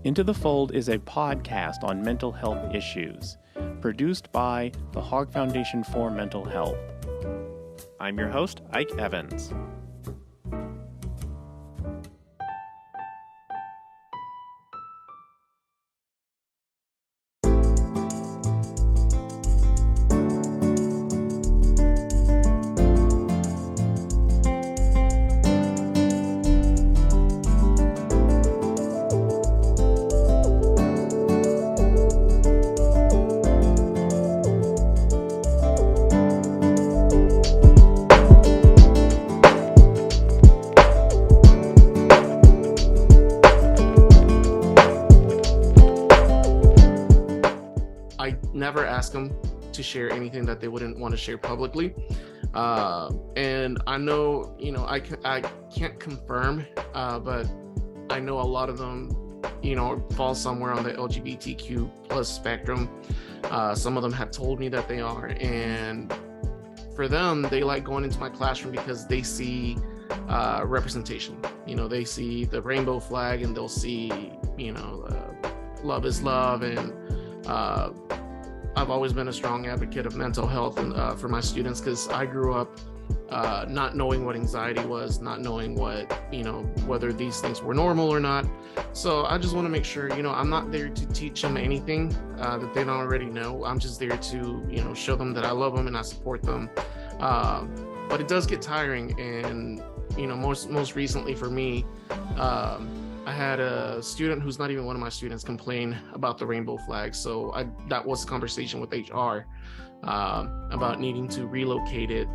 Into the Fold is a podcast on mental health issues, produced by the Hogg Foundation for Mental Health. I'm your host, Ike Evans. Never ask them to share anything that they wouldn't want to share publicly. And I know, I can't confirm, but I know a lot of them, fall somewhere on the LGBTQ plus spectrum. Some of them have told me that they are. And for them, they like going into my classroom because they see representation. They see the rainbow flag and they'll see, love is love. And I've always been a strong advocate of mental health and for my students, because I grew up not knowing what anxiety was, not knowing what, whether these things were normal or not. So I just want to make sure, I'm not there to teach them anything that they don't already know. I'm just there to, show them that I love them and I support them. But it does get tiring. And, most recently for me, I had a student who's not even one of my students complain about the rainbow flag. So that was a conversation with HR about needing to relocate it.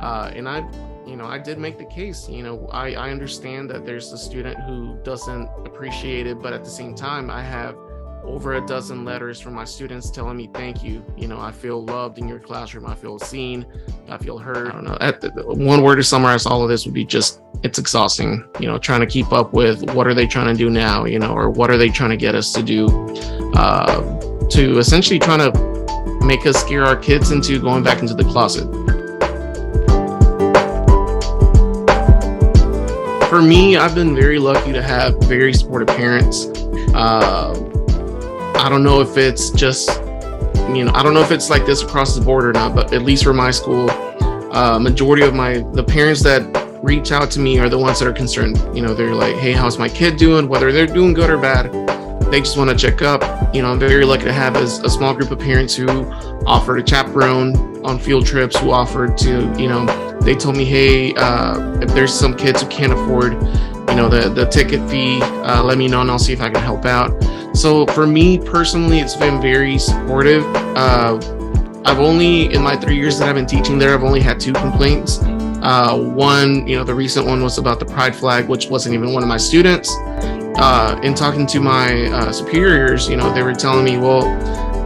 And I did make the case. I understand that there's a student who doesn't appreciate it, but at the same time, I have over a dozen letters from my students telling me thank you. I feel loved in your classroom. I feel seen. I feel heard. I don't know. One word to summarize all of this would be just, it's exhausting, trying to keep up with what are they trying to do now, or what are they trying to get us to do, to essentially trying to make us scare our kids into going back into the closet. For me, I've been very lucky to have very supportive parents. I don't know if it's just, I don't know if it's like this across the board or not, but at least for my school, majority of the parents that reach out to me are the ones that are concerned. They're like, hey, how's my kid doing? Whether they're doing good or bad, they just want to check up. I'm very lucky to have a small group of parents who offered a chaperone on field trips, who offered to, they told me, hey, if there's some kids who can't afford, the ticket fee, let me know and I'll see if I can help out. So for me personally, it's been very supportive. I've only, in my 3 years that I've been teaching there, I've only had 2 complaints. One, the recent one was about the pride flag, which wasn't even one of my students. In talking to my superiors, they were telling me, well,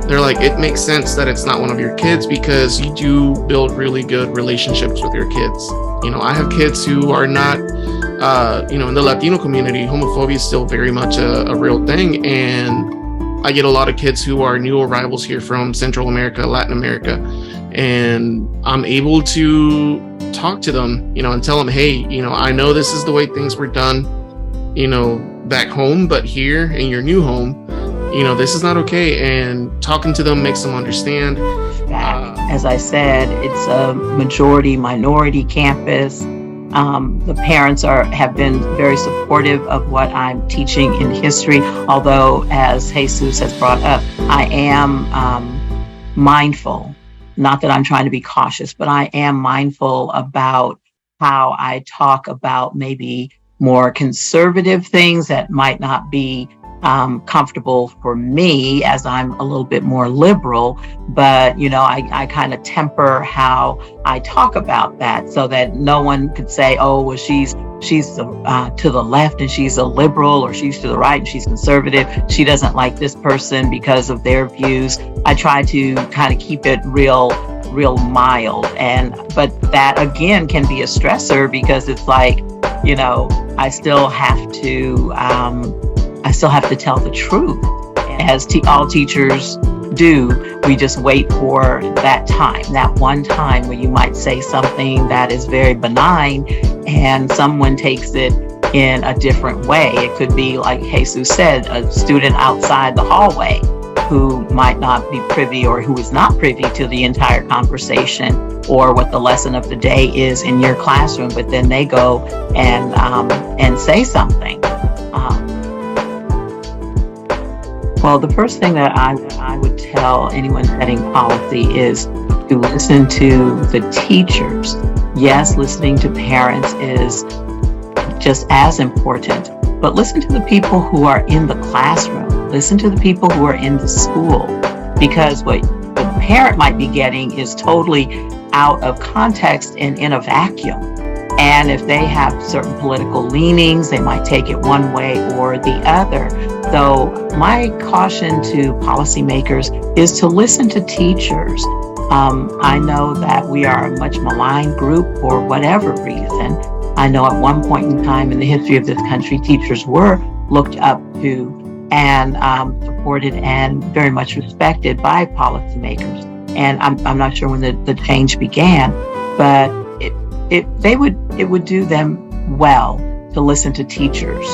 they're like, it makes sense that it's not one of your kids because you do build really good relationships with your kids. I have kids who are not, in the Latino community, homophobia is still very much a real thing. And I get a lot of kids who are new arrivals here from Central America, Latin America. And I'm able to talk to them, and tell them, hey, I know this is the way things were done, back home, but here in your new home, this is not okay. And talking to them makes them understand. As I said, it's a minority campus. The parents have been very supportive of what I'm teaching in history, although, as Jesus has brought up, I am mindful. Not that I'm trying to be cautious, but I am mindful about how I talk about maybe more conservative things that might not be comfortable for me, as I'm a little bit more liberal, but I kind of temper how I talk about that so that no one could say, oh, well, she's to the left and she's a liberal, or she's to the right and she's conservative. She doesn't like this person because of their views. I try to kind of keep it real mild, but that again can be a stressor because it's like, I still have to tell the truth, as all teachers do. We just wait for that time, that one time where you might say something that is very benign and someone takes it in a different way. It could be, like Jesus said, a student outside the hallway who might not be privy or who is not privy to the entire conversation or what the lesson of the day is in your classroom, but then they go and say something. Well, the first thing that I would tell anyone setting policy is to listen to the teachers. Yes, listening to parents is just as important, but listen to the people who are in the classroom. Listen to the people who are in the school, because what the parent might be getting is totally out of context and in a vacuum. And if they have certain political leanings, they might take it one way or the other. So my caution to policymakers is to listen to teachers. I know that we are a much maligned group for whatever reason. I know at one point in time in the history of this country, teachers were looked up to and supported and very much respected by policymakers. And I'm not sure when the change began, but it would do them well to listen to teachers